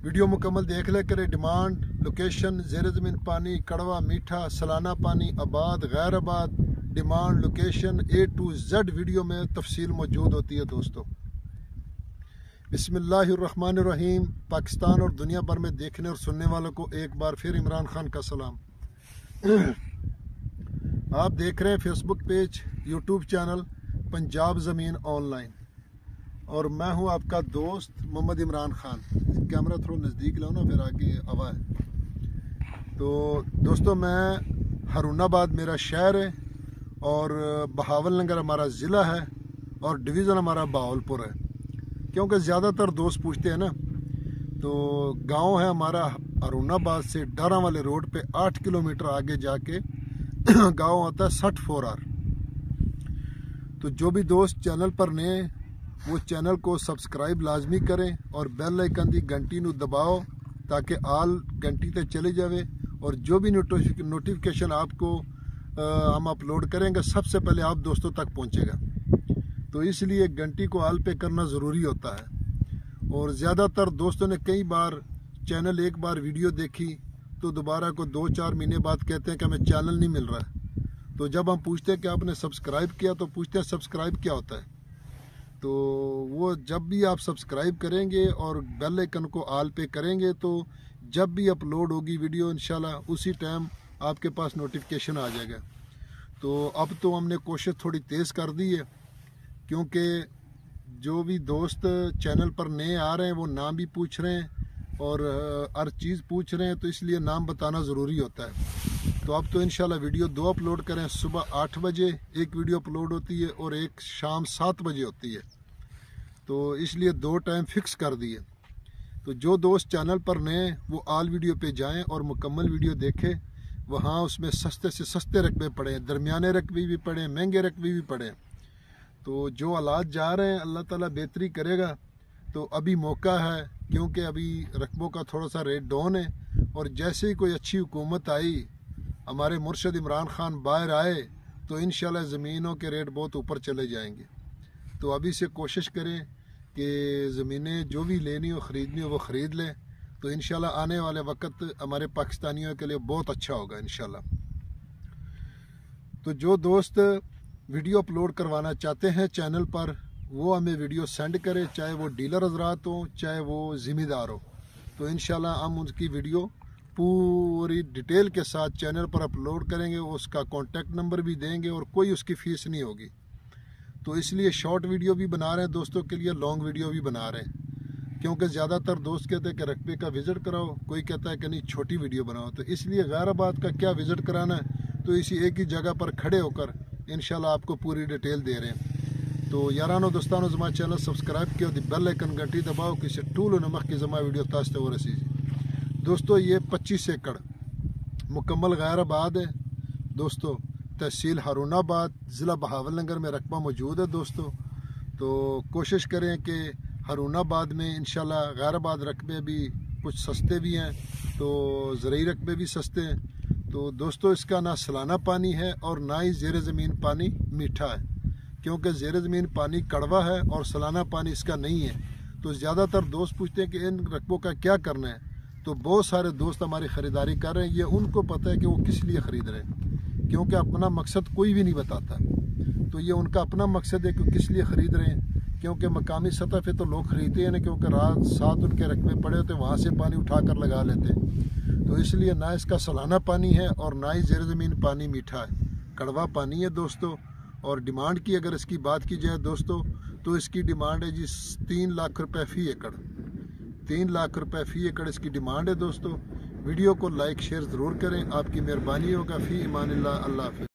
Video मुकम्मल देख ले करें। डिमांड, लोकेशन, ज़ेर ज़मीन पानी, कड़वा, मीठा, सालाना पानी, आबाद, गैर आबाद, demand, location A to Z video में तफसील मौजूद होती है दोस्तों। बिस्मिल्लाहिर्रहमानिर्रहीम। पाकिस्तान और दुनिया भर में देखने और सुनने वालों को एक बार फिर इमरान खान का सलाम। आप देख रहे हैं Facebook page, YouTube channel Punjab ज़मीन ऑनलाइन, और मैं हूं आपका दोस्त मोहम्मद इमरान खान। कैमरा थोड़ा नज़दीक लाओ ना, फिर आगे हवा है। तो दोस्तों, मैं हारूनाबाद मेरा शहर है और बहावलनगर हमारा ज़िला है और डिवीज़न हमारा बहावलपुर है। क्योंकि ज़्यादातर दोस्त पूछते हैं ना, तो गांव है हमारा हारूनाबाद से डारा वाले रोड पे 8 किलोमीटर आगे जाके गांव आता है 64R। तो जो भी दोस्त चैनल पर नए, वो चैनल को सब्सक्राइब लाजमी करें और बेल आइकन दी घंटी नू दबाओ ताकि आल घंटी ते चले जावे, और जो भी नोटिफिकेशन आपको हम अपलोड करेंगे सबसे पहले आप दोस्तों तक पहुंचेगा। तो इसलिए घंटी को आल पे करना ज़रूरी होता है। और ज़्यादातर दोस्तों ने कई बार चैनल एक बार वीडियो देखी तो दोबारा को 2-4 महीने बाद कहते हैं कि हमें चैनल नहीं मिल रहा है। तो जब हम पूछते हैं कि आपने सब्सक्राइब किया, तो पूछते हैं सब्सक्राइब क्या होता है। तो वो जब भी आप सब्सक्राइब करेंगे और बेल आइकन को आल पे करेंगे, तो जब भी अपलोड होगी वीडियो इंशाल्लाह उसी टाइम आपके पास नोटिफिकेशन आ जाएगा। तो अब तो हमने कोशिश थोड़ी तेज़ कर दी है, क्योंकि जो भी दोस्त चैनल पर नए आ रहे हैं वो नाम भी पूछ रहे हैं और हर चीज़ पूछ रहे हैं, तो इसलिए नाम बताना ज़रूरी होता है। तो अब तो इंशाल्लाह वीडियो 2 अपलोड करें। सुबह 8 बजे एक वीडियो अपलोड होती है और एक शाम 7 बजे होती है। तो इसलिए 2 टाइम फिक्स कर दिए। तो जो दोस्त चैनल पर नए वो आल वीडियो पे जाएं और मुकम्मल वीडियो देखें। वहाँ उसमें सस्ते से सस्ते रकबे पड़े, दरमियाने रकबे भी पड़े, महंगे रकबे भी पड़े। तो जो हालात जा रहे हैं अल्लाह ताला बेहतरी करेगा। तो अभी मौका है, क्योंकि अभी रकबों का थोड़ा सा रेट डाउन है, और जैसे ही कोई अच्छी हुकूमत आई, हमारे मुर्शद इमरान खान बाहर आए, तो इंशाल्लाह ज़मीनों के रेट बहुत ऊपर चले जाएंगे। तो अभी से कोशिश करें कि ज़मीनें जो भी लेनी हो, ख़रीदनी हो, वो ख़रीद लें। तो इंशाल्लाह आने वाले वक्त हमारे पाकिस्तानियों के लिए बहुत अच्छा होगा इंशाल्लाह। तो जो दोस्त वीडियो अपलोड करवाना चाहते हैं चैनल पर, वो हमें वीडियो सेंड करें, चाहे वो डीलर हजरात हो, चाहे वो ज़िम्मेदार हो। तो इंशाल्लाह हम उनकी वीडियो पूरी डिटेल के साथ चैनल पर अपलोड करेंगे। उसका कॉन्टेक्ट नंबर भी देंगे और कोई उसकी फ़ीस नहीं होगी। तो इसलिए शॉर्ट वीडियो भी बना रहे हैं दोस्तों के लिए, लॉन्ग वीडियो भी बना रहे हैं, क्योंकि ज़्यादातर दोस्त कहते हैं कि रकबे का विज़िट कराओ, कोई कहता है कि नहीं छोटी वीडियो बनाओ। तो इसलिए गैराबाद का क्या विज़िट कराना है, तो इसी एक ही जगह पर खड़े होकर इंशाल्लाह आपको पूरी डिटेल दे रहे हैं। तो यारानो दोस्तानो, जमा चैनल सब्सक्राइब किया, बेल आइकन घंटी दबाओ, किसी टूल नमक की जमा वीडियो तास्ते हो रसी। दोस्तों, ये 25 एकड़ मुकम्मल गैराबाद है दोस्तों, तहसील हारूनाबाद, ज़िला बहावलनगर में रकबा मौजूद है दोस्तों। तो कोशिश करें कि हारूनाबाद में इंशाल्लाह गैराबाद रकबे भी कुछ सस्ते भी हैं, तो ज़रूरी रकबे भी सस्ते हैं। तो दोस्तों, इसका ना सालाना पानी है और ना ही ज़ेर ज़मीन पानी मीठा है, क्योंकि ज़ेर ज़मीन पानी कड़वा है और सालाना पानी इसका नहीं है। तो ज़्यादातर दोस्त पूछते हैं कि इन रकबों का क्या करना है। तो बहुत सारे दोस्त हमारी ख़रीदारी कर रहे हैं, ये उनको पता है कि वो किस लिए ख़रीद रहे हैं, क्योंकि अपना मकसद कोई भी नहीं बताता। तो ये उनका अपना मकसद है कि किस लिए ख़रीद रहे हैं, क्योंकि मकामी सतह पे तो लोग ख़रीदते हैं ना, क्योंकि रात 7 उनके रकबे पड़े होते, वहाँ से पानी उठा कर लगा लेते हैं। तो इसलिए ना इसका सालाना पानी है और ना ही ज़ेर ज़मीन पानी मीठा है, कड़वा पानी है दोस्तों। और डिमांड की अगर इसकी बात की जाए दोस्तों, तो इसकी डिमांड है जी 3 लाख रुपए फ़ी एकड़। 3 लाख रुपए फ़ी एकड़ इसकी डिमांड है दोस्तों। वीडियो को लाइक शेयर ज़रूर करें, आपकी मेहरबानी होगा। फ़ी ईमानिल्लाह, अल्लाह हाफ़िज़।